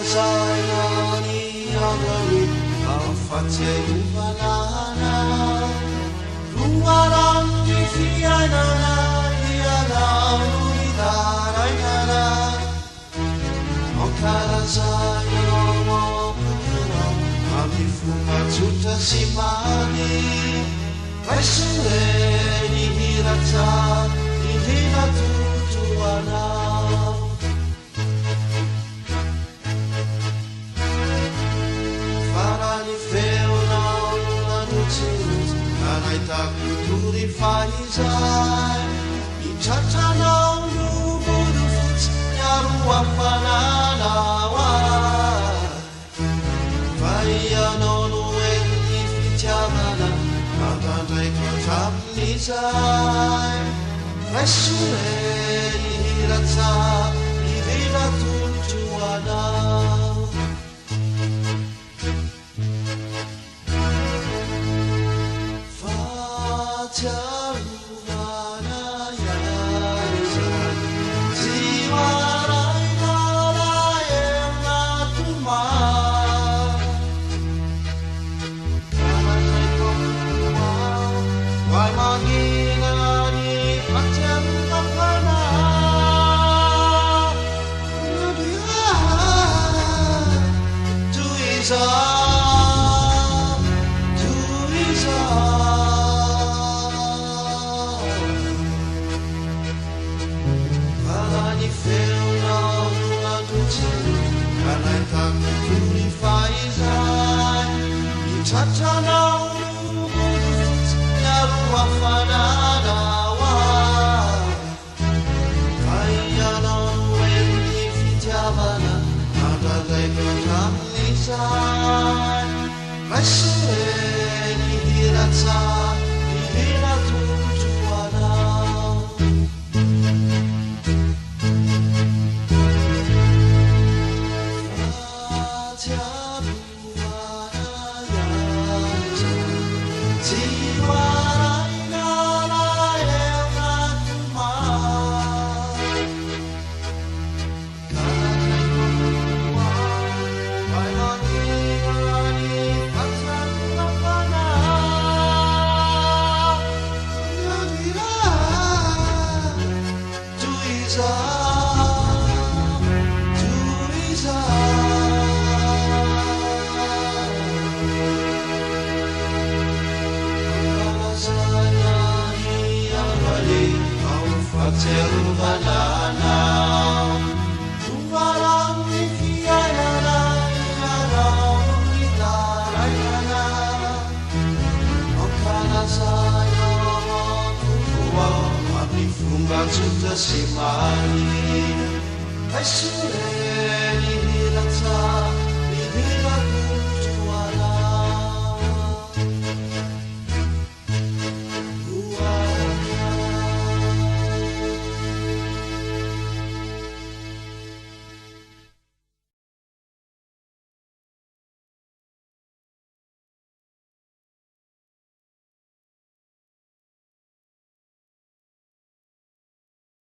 Sayani agari afateruvanana Ruaran di fianana Iana uidaranana Okara sayano pukura Amifunga tuta simani Vaisure ni hirata Ni hiratutuana Takuturi faizai Ichatana ulubudu futs Nyaru afananawa Vaya nonu eni fitiamana Magandai kotam nizai Vesure ihirata Ihira tuntuana Tatana ulubudut Nyaru afananawa Kayana weni fitiamana Nadadai kotam nizai Vaisure ni hirata Ni hiratutuana Fateruvanana Ruaran di fianana Iana uidaranana Okana sayano pukua Amifunga tuta simani Vaisure ni hirata